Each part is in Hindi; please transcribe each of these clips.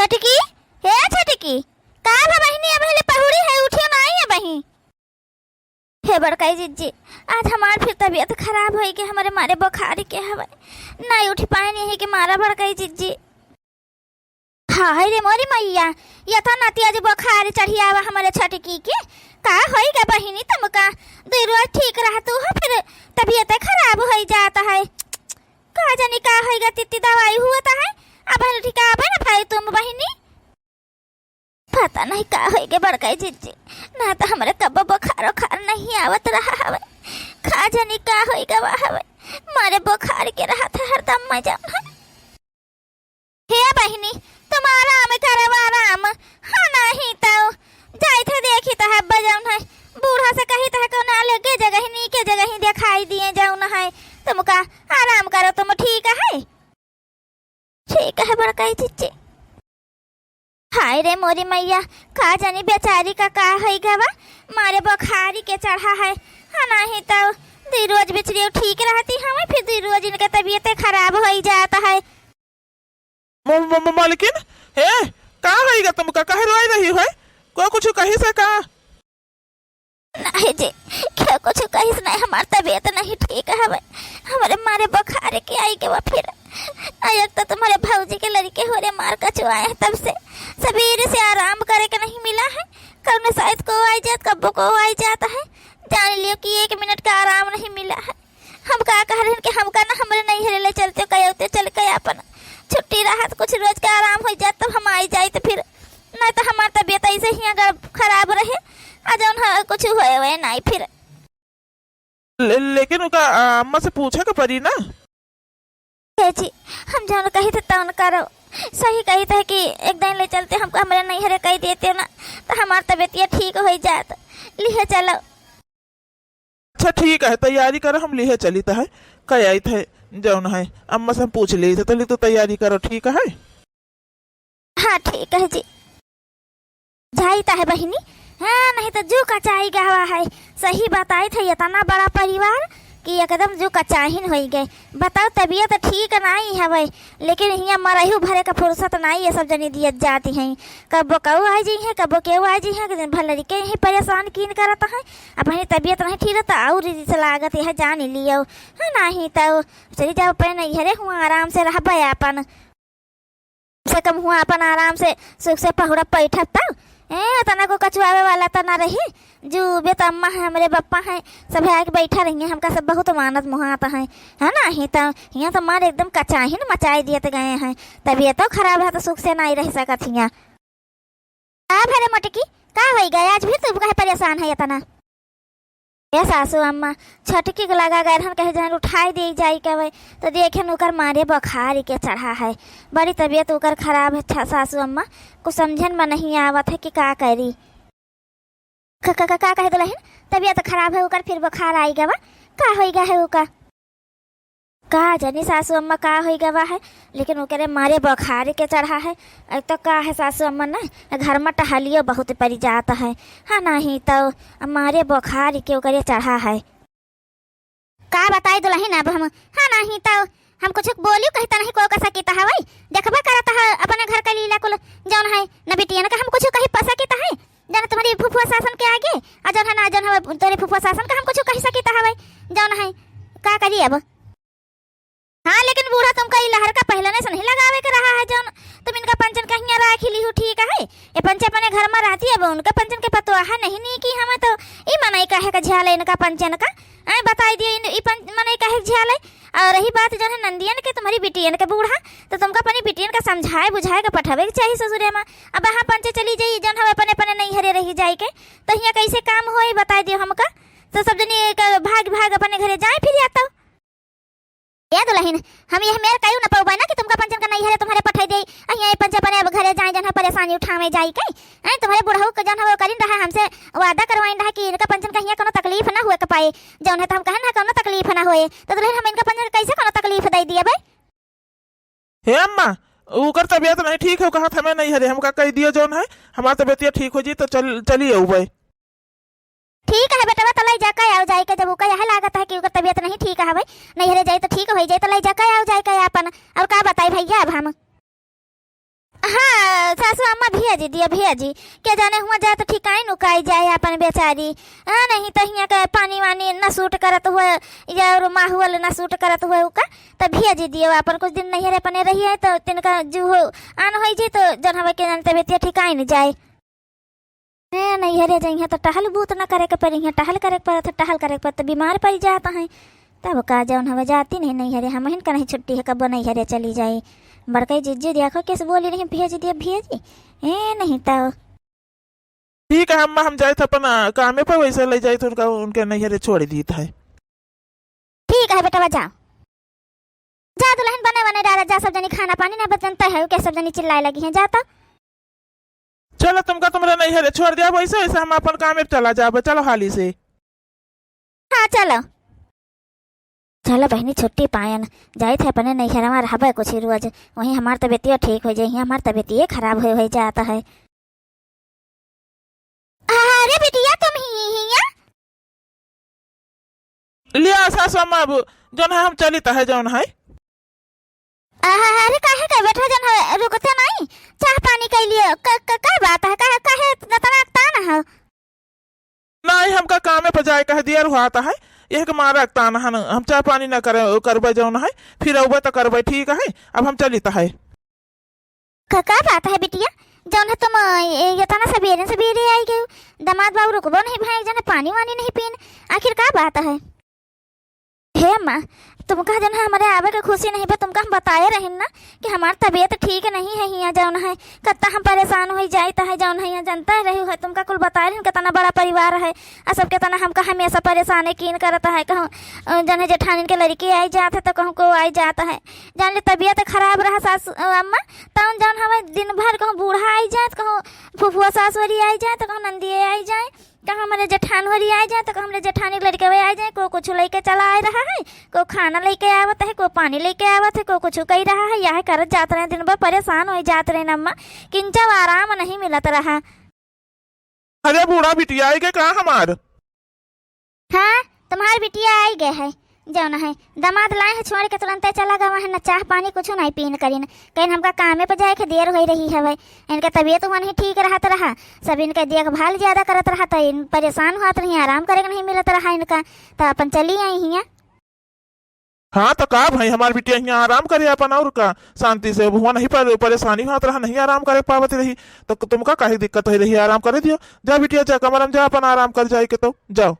छटकी, हे छटकी, का भा बहिनी अब hele पहुड़ी है, उठियो नहीं है बहिनी। हे बड़काई जीजी, आज हमार फिर तबीयत खराब होई के हमारे मारे बुखार के हवे, नहीं उठ पाए नहीं है कि मारा बड़काई जीजी। हाय रे मोरी मैया, या था नाती आज बुखार चढ़ी आवा हमारे छटकी के, का होई का बहिनी तुमका? दो रोज ठीक रहा तू हो फिर तबीयत खराब हो जाता है, का जानी का होएगा? तित्ती दवाई हुआ था है, अब ठीक आवे ना भाई तुम बहिनी? पता नहीं का होएगा बड़काई जीजी, ना तो हमारे कब बुखार उखार नहीं आवत रहा हवे, का जानी का होएगा वह हवे, मारे बुखार के रहा था हरदम मजा। हे बहिनी तुम आराम करब आराम, हाँ नहीं तो जाई थे देखी तो है बजाउन है, बूढ़ा से कही तो है कौन अलगे जगह नी के जगह ही दिखाई दिए जाऊन है, तुमका आराम करो तुम, ठीक है? ठीक है बड़काई जीजी। हाय रे मोरी मैया, का जानी बेचारी का है गवा, मारे बुखारी के चढ़ा है, हाँ नहीं तो दो रोज बिचरी ठीक रहती हमें, फिर दो रोज इनका तबीयत खराब हो जाता है। मालकिन हे का होएगा तुमका, कहे रोई रही है? को कुछ कही से का? नहीं जी, क्या कुछ कही से नहीं, हमारी तबीयत नहीं ठीक है, हमारे मारे बुखार के आई के वो फिर एक तो तुम्हारे भौजी के लड़के हो रे मार का चुआए हैं, तब से सवेरे से आराम करे के नहीं मिला है, कब शायद को आई जाता कब्बो को आई जाता है, जान लियो कि 1 मिनट का आराम नहीं मिला है। हम का कह रहे हैं कि हमका ना हमारे नहीं हेले चलते कहे चल के अपन छुट्टी रहा तो कुछ रोज का आराम हो जाए तब हम आई जाए, तो फिर नहीं तो हमारी तबीयत ऐसे ही अगर खराब रहे आज कुछ हुए नहीं फिर। लेकिन उनका अम्मा से पूछा के परी ना? जी हम जानो कही थे तौन करो, सही कही थे कि एक दिन ले चलते हमको हमारे नहीं हरे कही देते ना, तो हमारी तबीयत ठीक हो जात, लिए चलो। अच्छा ठीक है, तैयारी करो, हम लिए चली तो है, कह आई थे जौन है अम्मा से हम पूछ ली थे, तो तैयारी करो, ठीक है? हाँ ठीक है जी, जाईता है बहिनी, हाँ नहीं तो जो कचाई गवा है, सही बताई थे, इतना बड़ा परिवार कि एकदम जो कचाहिन हो गए। बताओ तबीयत ठीक नहीं है भाई, लेकिन यहाँ मरहू भरे का फुर्सत नहीं है, सब जनी दियत जाती हैं, कबो कऊ आ जी है कबो केऊ आ जी है, भल लड़के यहीं परेशान कीन करता है, अब वही तबीयत नहीं ठीक रहता और से लागत है जान लियो, हाँ नहीं तो चली जाओ पे नहीं हरे हुआ आराम से रह अपन से कम हुआ अपन आराम से सुख से पहुड़ा बैठत तब तना को कचुआवे वाला तना रही, जो बेतम्मा है हमारे बप्पा है सब आके बैठा रही है, हमका सब बहुत मानत मुहाता है ना ही तो यहाँ तो मारे एकदम कचाहिन मचाई दिए गए हैं, तबीयत तो खराब है तो सुख से नहीं रह सकत हिया। भरे मटकी का हो गया आज भी तुम कहे परेशान है इतना? ए सासू अम्मा छटकी के लगा गए हम कहे जहाँ उठाई दे जाई के तो देखे उकर मारे बुखार के चढ़ा है, बड़ी तबीयत उकर खराब है सासू अम्मा, कुछ समझन में नहीं आवत है कि का करी। का कहे दुल्हन तबीयत खराब है उकर फिर बुखार आई गवा, का हो गया है उका? का जानी सासू अम्मा का हो गवा है, लेकिन ओकरे मारे बुखार के चढ़ा है। एक तो का है सासू अम्मा ना घर में टहलियो बहुत पड़ जाता है, हाँ नहीं तो मारे बुखार के ओकरे चढ़ा है। का बताई दुल्हन अब हम, हाँ नहीं तो हम कुछ बोलियो कहता नहीं को कसा कीता है भाई, देखबा करता है अपने घर का लीला कुल जौन है न बेटियन का हम कुछ कहीं पसा कीता है, जाना तुम्हारी फुफुआ शासन के आगे आ जौन है ना जौन है तोरे फुफुआ शासन का हम कुछ कहीं सकीता है भाई, जौन है का करी अब? हाँ लेकिन बूढ़ा तुमका ये लहर का पहले से नहीं लगावे के रहा है, जौन तुम इनका पंचन कहीं राखी ली हो, ठीक है? ये पंच अपने घर में रहती है, उनका पंचन के पतो है नहीं कि हमें तो ई मनाई कहे का झ्याल इनका पंचन का बताई दिए मनाई कहे झ्याल। और रही बात जो है नंदियन के तुम्हारी बिटियन के बूढ़ा, तो तुमका अपनी बिटियन का समझाए बुझाए के पठावे के चाहिए ससुरे में, अब वहाँ पंचे चली जाइए जौन हम अपने अपने नहीं हरे रही जाए के, तो यहाँ कैसे काम हो बताई दियो हमका, तो सब जनी भाग भाग अपने घरे जाए फिर आता या दुल्हन हम यह मेर कयू न पौबा ना कि तुमका पंचन का नहीं है तुम्हारे पठाई दे, यहाँ पंच अपने अब घरे जाए जन परेशानी उठावे जाई के, तुम्हारे बुढ़ऊ के जन है करिन रहा हमसे वादा करवाइन रहा कि इनका पंचन कहीं कोनो तकलीफ ना हुए के पाए, जौन है तो हम कहे ना कोनो तकलीफ ना होए, तो दुल्हन हम इनका पंचन कैसे कोनो तकलीफ दे दिए भाई? हे अम्मा उकर तबीयत नहीं ठीक है, कहा था मैं नहीं हरे, हमका कह दिया जौन है हमारी तबीयत ठीक हो जी तो चलिए भाई। ठीक है बेटा तलाई जाकर आओ जाए के, जब उका यह लागत है कि उनका तबीयत नहीं ठीक है भाई, नहीं हरे जाए तो ठीक हो जाए, तलाई जाकर आओ जाए के अपन। और का बताई भैया अब हम? हाँ सासू अम्मा भेज दिया भेजी क्या जाने हुआ जाए तो ठिकाई नुकाई जाए अपन बेचारी। हाँ नहीं तो यहाँ का पानी वानी न सूट करत हुए या माहौल न सूट करत हुए उका तो भेज दियो अपन कुछ दिन नहीं अपने रही है तो तिनका जो हो आन हो जी तो जन हवा के जानते बेतिया ठिकाई न जाए। नहीं हरे जाइए तो टहल बूत न करे के पड़ी टहल करे पर टहल करे पर तो बीमार पड़ जाता है तब का जौन हवा जाती नहीं हरे हम हिन का नहीं छुट्टी है कब नहीं हरे चली जाए बड़कई जीजी देखो कैसे बोली नहीं भेज दिया भेजी नहीं तो ठीक है अम्मा हम जाए थे अपन कामे पर वैसे ले जाए तो उनका उनके नैहरे छोड़ दी था। ठीक है बेटा जाओ जा दुल्हन बने बने डाला जा सब जनी खाना पानी ना बचनता है क्या सब जनी चिल्लाए लगी हैं जाता। चलो तुमका तुम्हारा नैहरे छोड़ दिया वैसे वैसे हम अपन कामे पे चला जाबे चलो हाली से। हाँ चलो चलो बहनी छुट्टी पायन जाए थे अपने नहीं हमार हवा कुछ ही रोज वहीं हमार तबीयत ठीक हो जाए हमार तबीयत खराब हो जाता है। अरे बिटिया तुम ही लिया सासू अम्मा अब जौन है हम चली है जौन है। अरे काहे का बैठा जन रुकते नहीं चाह पानी के लिए का बात है काहे काहे तना ताना है नहीं हमका कामे पर जाए कह दिया हुआ है यह के मारा ताना है हम चाय पानी ना करे करबे जौन है फिर अबे तो करबे ठीक है अब हम चली है। का बात है बिटिया जौन है तुम ये तना सवेरे आई गए दामाद बाबू रुकबो नहीं भाई जन पानी वानी नहीं पीन आखिर का बात है। हे माँ तुमका जन है हमारे आवे के खुशी नहीं बा तुमका हम बताए रहे ना कि हमारी तबीयत ठीक नहीं है यहाँ जौन है कत्ता हम परेशान हो जाता है जौन है यहाँ जनता रही है तुमका कुल बताए रहे कितना बड़ा परिवार है और सब कितना हमका हमेशा परेशानी कीन करता है कहूँ जन है जेठानी के लड़की आई जाते तो कहूँ को आई जाता है जान ले तबीयत खराब रहा सास अम्मा तब जौन हमें दिन भर कहूँ बूढ़ा आई जाए कहूँ फुफुआ सासवरी आई जाए तो कहूँ नंदिए आई जाए कहाँ हमारे जेठानवरी आ जाए तो हमारे जेठानी लड़के आ जाए को कुछ लेके चला आ रहा है को खाना लेके आवत है को पानी लेके आवत है को कुछ कही रहा है यह करत जाते रहे दिन भर परेशान हो जाते रहे अम्मा किंचव आराम नहीं मिलत रहा। अरे बूढ़ा बिटिया आई गए कहाँ हमार। हाँ तुम्हारी बिटिया आई गए है जौन है दामाद लाए है छोड़ के तुरंत चला गवा है न चाह पानी कुछ नहीं पीन करीन कहीं हमका कामे पे जाए के देर हो रही है भाई इनका तबीयत हुआ नहीं ठीक रहता रहा सब इनका देखभाल ज्यादा करत रहा तो इन परेशान हुआ नहीं आराम करे नहीं मिलत रहा इनका तो अपन चली आई हिया। हाँ तो का भाई हमारी बिटिया यहाँ आराम करे अपन और का शांति से हुआ नहीं पर परेशानी होत रहा नहीं आराम करे पावत रही तो तुमका काहे दिक्कत हो रही आराम करे दियो जा बिटिया जा कमरम जा अपन आराम कर जाए के तो जाओ।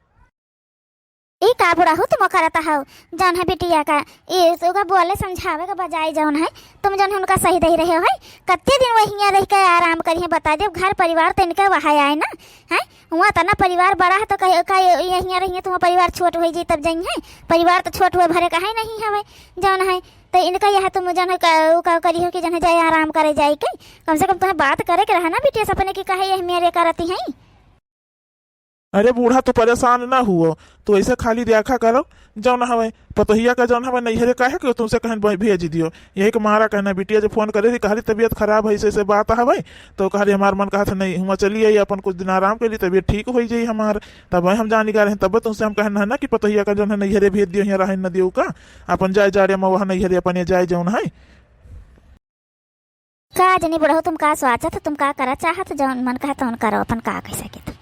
ई का बुरा हो तुम करता हो जौन है बिटिया का ये तो बोले समझावे का बजाय जौन है तुम जौन है उनका सही दही रहे हो है कत्ते दिन वही रह के आराम करिए बता जब घर परिवार तो इनका वहाँ आए ना है हुआ तो ना परिवार बड़ा है तो यहीं रहिए तुम परिवार छोट हो जी तब जाइए है परिवार तो छोट हुए भरे का है नहीं है जौन है तो इनका यह तुम जौन है करी हो कि जौन है जाए आराम करे जाए के कम से कम तुम्हें बात करे के रहा ना बिटिया सपने की कहे यह मेरे करती है। अरे बूढ़ा तो परेशान ना हुआ तो ऐसे खाली देखा करो जौन हवे पतोहिया का जौन हवे नैहरे काहे कि तुमसे कहन भेज दियो यही के मारा कहना बिटिया जब फोन करे थी कहा तबीयत खराब है ऐसे बात हवे तो कहा हमार मन कहा था नहीं हुआ चलिए अपन कुछ दिन आराम कर ली तबीयत ठीक हो जाए हमार तब हम जाने का रहे तब तुमसे हम कहना है ना कि पतोहिया का जौन है नैहरे भेज दियो यहाँ रहे न दियो का अपन जाए जा रहे वहाँ नैहरे अपन जाए जौन है का जनी बुढ़ो तुम का स्वाचत तुम का करा चाहत जौन मन कहा तो करो अपन का कह सके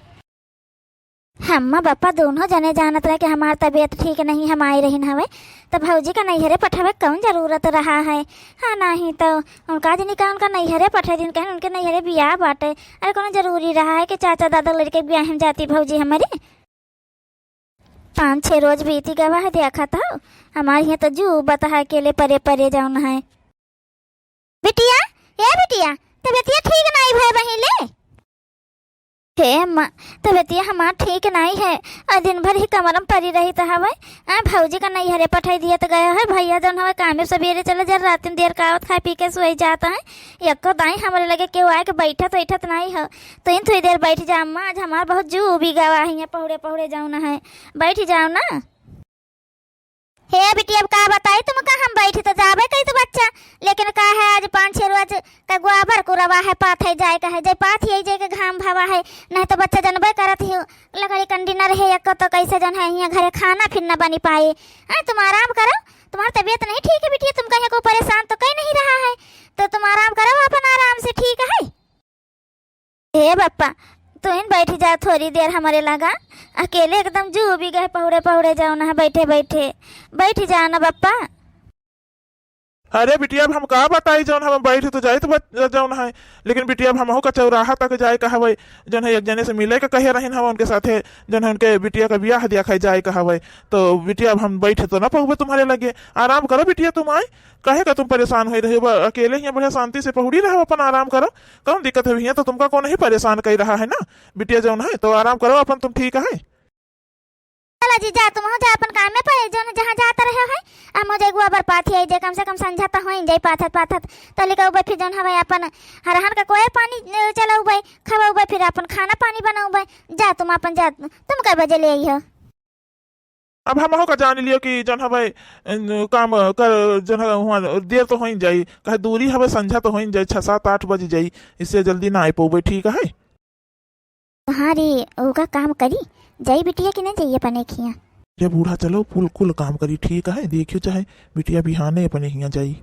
हम बापा दोनों जने जानत रहे कि हमार तबीयत ठीक नहीं हम आई रही हवे तो भौजी का नैहरे पठावे कौन जरूरत रहा है। हाँ नहीं तो उनका जनी का उनका नैहरे पठे दिन कहें उनके नैहरे ब्याह बाटे अरे कौन जरूरी रहा है कि चाचा दादा लड़के ब्याह में जाती भौजी हमारी 5-6 रोज बीती गवा है देखा था हमारे यहाँ तो जू बता अकेले परे परे जाऊन है। बिटिया ये बिटिया तबीयत ठीक नहीं भाई बही ले हे माँ तबीयत हमार ठीक नहीं है और दिन भर ही कमरम पड़ी रही तो हवे भौजी का नैहरे पठाई दिया तो गया है भैया जौन हवे कामे सवेरे चले जा रात में देर का आवत खाए पी के सोई जाता है यक्को दाई हमारे लगे केहू आए के बैठत नहीं हो तो इन थोड़ी देर बैठ जा अम्मा आज हमार बहुत जू उबी गवा है पहुड़े पहुड़े जाओ ना है बैठ जाओ ना। हे बेटी अब का बताई तुम का हम बैठी तो जाबे कही तो बच्चा लेकिन का है आज 5-6 रोज का गुआबर को रवा है पाथ है जाए का है जाए पाथ ही जाए के घाम भावा है नहीं तो बच्चा जनबे करत ही लकड़ी कंडी न रहे एक तो कैसे जन है यहाँ घरे खाना फिर न बनी पाए तुम आराम करो तुम्हारी तबीयत नहीं ठीक है बेटी तुम कहीं को परेशान तो कहीं नहीं रहा है तो तुम आराम करो अपन आराम से ठीक है। हे बप्पा तू इन बैठ जा थोड़ी देर हमारे लगा अकेले एकदम जू भी गए पहुड़े पहुड़े जाओ ना बैठे बैठे बैठ जा ना बप्पा। अरे बिटिया अब हम का बताई जौन हम बैठे तो जाए तो जौन है, लेकिन बिटिया अब हमहू का चौराहा तक जाए कहवे जौन है एक जने से मिले के कहे रही हम उनके साथे जौन है उनके बिटिया का ब्याह दिया खाई जाए कहवे। तो बिटिया अब हम बैठे तो ना पहुँचे तुम्हारे लगे, आराम करो बिटिया तुम आए कहे का तुम परेशान हो रहे हो, अकेले ही बढ़िया शांति से पहुड़ी रहो अपन आराम करो, कौन दिक्कत है तो तुमका कौन ही परेशान कर रहा है ना बिटिया जौन है, तो आराम करो अपन तुम ठीक है। चला जी जा तुम हो जा अपन काम में पर जो जहाँ जाता रहे है अब मुझे गुआ बर पाथी आई जे कम से कम समझाता हो जाए पाथत पाथत तले का उबे फिर जौन हवे अपन हरहन का कोई पानी चला उबे खवा उबे फिर अपन खाना पानी बना उबे जा तुम अपन जा तुम कई बजे ले आई हो। अब हम का जान लियो कि जन हवे काम कर जन हुआ देर तो हो ही जाई कहे दूरी हवे संझा तो हो ही जाई 6-7-8 बजे जाई, इससे जल्दी ना आई पौबे ठीक है। हाँ रे ओका काम करी जाई बिटिया कि नहीं जाइए अपने खिया ये बूढ़ा चलो कुल कुल काम करी ठीक है, देखियो चाहे बिटिया बिहाने अपने हिया जाई।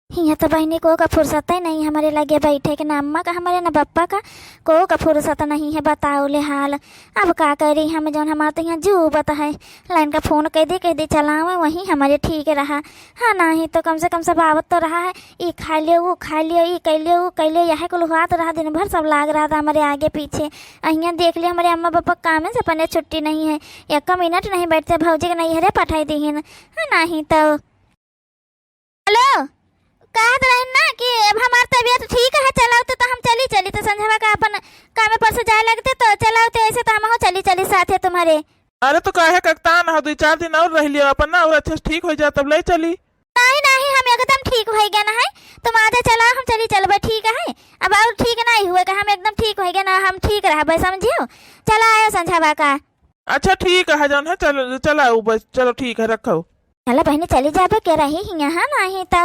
यहाँ तो बहनी को का फुर्सत ही नहीं हमारे लगे बैठे के ना अम्मा का हमारे ना पप्पा का फुर्सत नहीं है बताओ ले हाल। अब का करी हम जौन हमारा तो यहाँ जू बता है लाइन का फोन कह दे चलावे वहीं हमारे ठीक रहा। हाँ नहीं तो कम से कम सब आवत तो रहा है ये खा लियो वो खा लियो ये कह लियो यह कुल हुआ तो रहा दिन भर सब लाग रहा था हमारे आगे पीछे। यहाँ देख लिया हमारे अम्मा पापा काम से अपने छुट्टी नहीं है 1 मिनट नहीं बैठते भौजी के नहीं हरे पठाई दी है नहीं तो। हेलो कहत रहे ना कि अब हमार तबीयत ठीक है चलाओ तो हम चली तो संझवा का अपन काम पर से जाए लगते तो चलाओ तो ऐसे तो हम चली साथे तुम्हारे। अरे तो काहे कक्ता ना 2-4 दिन और रह लियो अपन ना और अच्छे से ठीक हो जाए तब ले चली। नहीं हम एकदम ठीक हो गया ना है तुम आधे चलाओ हम चलबे ठीक है। अब और ठीक नहीं हुए हम एकदम ठीक हो गया ना हम ठीक रहा समझियो चला आयो संझवा का। अच्छा ठीक है जौन है चलो चलाओ बस चलो ठीक है रखो। चलो बहनी चली जाबे के रही यहाँ नहीं तो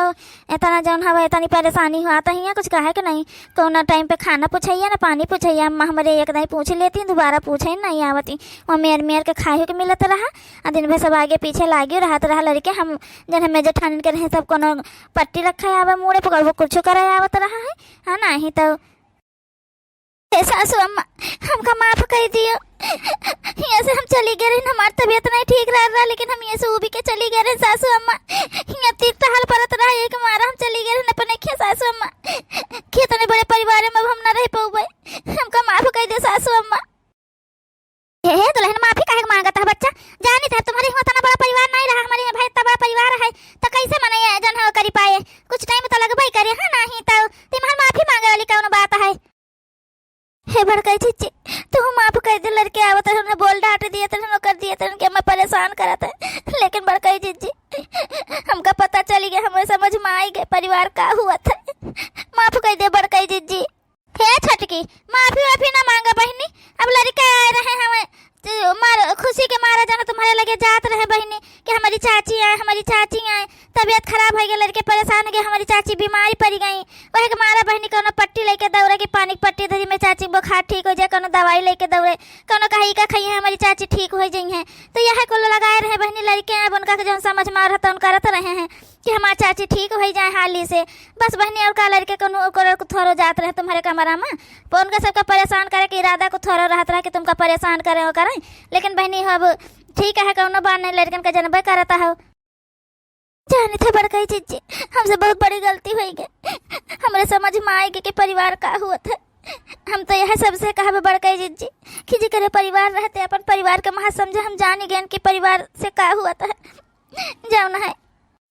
इतना जौन हवा इतनी परेशानी हुआ तो यहाँ कुछ कहे कि नहीं कौन टाइम पे खाना पूछिए ना पानी पूछिए अम्मा हमारे एक नहीं पूछ लेती दोबारा पूछे नहीं आवती वो मेर के खाए के मिलत रहा दिन भर सब आगे पीछे लागे रहत रहा लड़के हम जन हमें जेठानी के रहे सब कोनो पट्टी रखा आवे मुड़े पकड़ वो कुछ करे आवत रहा है। हाँ नहीं तो सासू अम्मा हमका माफ कर दियो यहाँ से हम चली गए रहे हमारी तबीयत नहीं ठीक रहा लेकिन हम यहाँ से उभी के चली गए रहे सासू अम्मा यहाँ तीर्थ हाल परत रहा एक मारा हम चली गए रहे अपने खे सासू अम्मा खेतने बड़े परिवार में अब हम न रह पाऊबे हमका माफ कर दियो सासू अम्मा। हे दुल्हन माफी काहे मांगता है बच्चा जानी था तुम्हारे यहाँ इतना बड़ा परिवार नहीं रहा हमारे भाई इतना बड़ा परिवार है तो कैसे मनाया जन हो करी पाए कुछ टाइम तो लगभग करे। हाँ नहीं तो तुम्हारी माफी मांगे वाली कौन बात है। हे बड़का चीची तू माफ कर दे लड़के आवत है बोल डांट दिए थे कर दिए थे कि मैं परेशान करा था लेकिन बड़का चीची हमका पता चली गया हमें समझ में आई गए परिवार का हुआ था माफ कर दे बड़का चीची। हे छटकी माफी ना मांगा बहनी अब लड़के आए रहे हमें खुशी के मारा जाना तुम्हारे लगे जात रहे बहनी कि हमारी चाची आए तबीयत खराब हो गई लड़के परेशान हो गए हमारी चाची बीमारी पड़ गई वही के मारा बहनी कोनो पट्टी लेके दौड़े की पानी पट्टी धरी में चाची बुखार ठीक हो जाए कोनो दवाई लेके दौड़े कोनो कहीं का खाई है हमारी चाची ठीक हो जाई है तो यह को लगाए रहे बहनी लड़के हैं उनका जो समझ मार रहता उनका रहते रहे हैं कि हमारी चाची ठीक हो जाए हाली से बस बहनी और का लड़के को थोड़ा जात रहे तुम्हारे कमरा में तो उनका सबका परेशान करे कि इरादा को थोड़ा रहता रहा कि तुमका परेशान करे वो करें लेकिन बहनी अब ठीक है कौनो बात नहीं लड़कन का जन्म करता है जाने थे बड़का चीजी हमसे बहुत बड़ी गलती हुई गई हमारे समझ में आएगी कि परिवार का हुआ था। हम तो यह सबसे कहा बड़का चीजी कि जी करे परिवार रहते अपन परिवार का महा समझे हम जान गए कि परिवार से का हुआ था जाओ ना है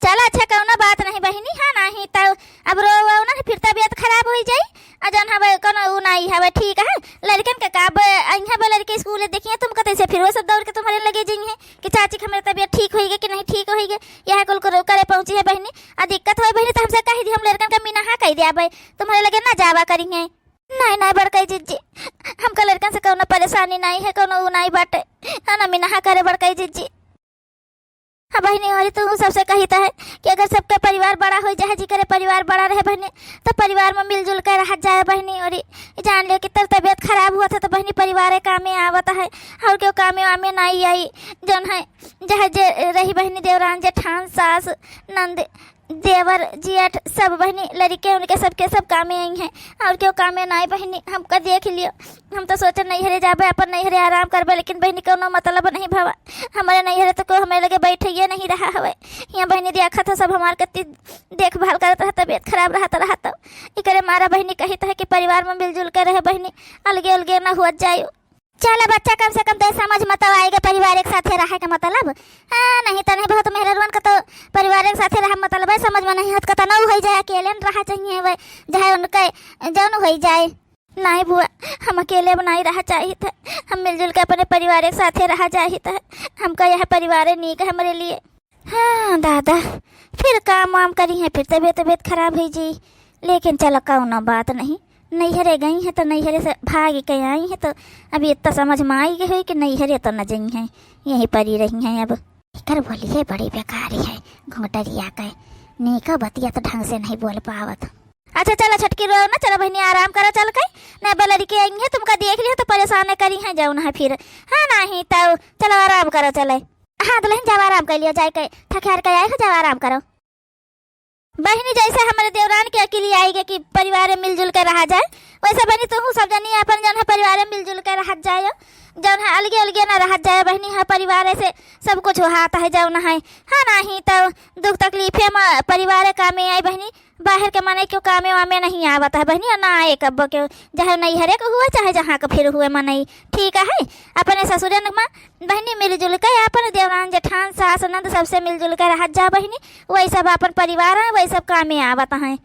चलो अच्छा कौनो बात नहीं बहनी। हाँ नहीं तो अब रो ना फिर तबीयत खराब हो जाए अजन हवे कोनो नहीं हवे ठीक है लड़कन के काब अइहा बे लड़के स्कूल देखिए तुम कते से फिर वो सब दौड़ के तुम्हारे लगे जाइए कि चाची हमारी तबीयत ठीक होगी कि नहीं ठीक होगी यह कुल करे पहुंची है बहनी आ दिक्कत हो बहनी तो हमसे कही दी हम लड़कन का मीना हाँ कह दिया भाई तुम्हारे लगे ना जावा करेंगे नहीं बड़का जीजी हमका लड़कन से कोनो परेशानी नहीं है कोनो नहीं बाटे है ना मीना हाँ करे बड़का जीजी। हाँ बहनी और तू सबसे कहता है कि अगर सबका परिवार बड़ा हो जाए जी करे परिवार बड़ा रहे बहनी तो परिवार में मिलजुल कर रह जाए बहनी और जान लियो कि तेरी तबीयत खराब हुआ था तो बहनी परिवार काम में आवता है और क्यों काम में नहीं आई जौन है जहाँ जे रही बहनी देवरान जेठान सास नंद देवर जेठ सब बहनी लड़के उनके सबके सब कामे आई हैं और क्यों कामे ना आई बहनी हमका देख लियो। हम तो सोचे नैहरे जाबे अपन नैहरे आराम करबे लेकिन बहनी कोनो मतलब नहीं भवा। हमारे नैहरे तो कोई हमें लगे बैठे नहीं रहा हवे। यहाँ बहनी देखा था सब हमार कति देखभाल करत रहा तबीयत खराब रहा तो इकरे मारा बहनी कही है कि परिवार में मिलजुल कर रहे बहनी अलगे अलगे ना हुआ जायो। चल बच्चा कम से कम तो समझ मत आएगा परिवार एक साथ रहे का मतलब। हाँ नहीं तो नहीं बहुत मेहरबान का तो परिवार एक साथ रहा मतलब है समझ में नहीं हत का ना हो जाए अकेले रहा चाहिए वह चाहे उनके जौन हो जाए। नहीं बुआ हम अकेले बनाई रहा चाहिए था। हम मिलजुल के अपने परिवार एक साथ रहा चाहिए था। हमका यह परिवार नीक है हमारे लिए। हाँ दादा फिर काम वाम करी है फिर तबीयत खराब हुई जी लेकिन चलो कौनो बात नहीं। नैहरे गई हैं तो नैहरे से भाग के आई हैं तो अभी इतना समझ में आई गई कि नैहरे तो न गई हैं यहीं पड़ी रही हैं। अब कर बोलिए बड़ी बेकारी है घोटरिया का नीका बतिया तो ढंग से नहीं बोल पावत। अच्छा चलो छटकी रो ना चलो बहनी आराम करो चल के न बलरी के आई है तुमका देख लिया तो परेशान करी हैं जाओ ना फिर। हाँ नहीं तो चलो आराम करो चले। हाँ दुल्हन जाओ आराम कर लियो जाए के थक के आए हो जाओ आराम करो। बहनी जैसे हमारे देवरान के अकेली आएगी कि परिवार में मिलजुल कर रहा जाए वैसे बहनी तुम सब जनी अपन जौन है परिवार में मिलजुल कर रह जाए जौन है अलगे अलगे ना रह जाए बहनी है परिवार से सब कुछ हाथ है जौन है। हाँ नहीं तो दुख तकलीफे में परिवार कामे आई बहनी बाहर के माने क्यों कामे वामे नहीं आवत है बहनी और ना आए कब क्यों चाहे नैहरे के हुए चाहे जहाँ का फिर हुए मनई ठीक है। अपने ससुरन में बहनी मिलजुल कर अपन देवरान जेठान सास नंद सबसे मिलजुल कर रह जा बहनी वही सब अपन परिवार है वही सब कामे आवत हैं।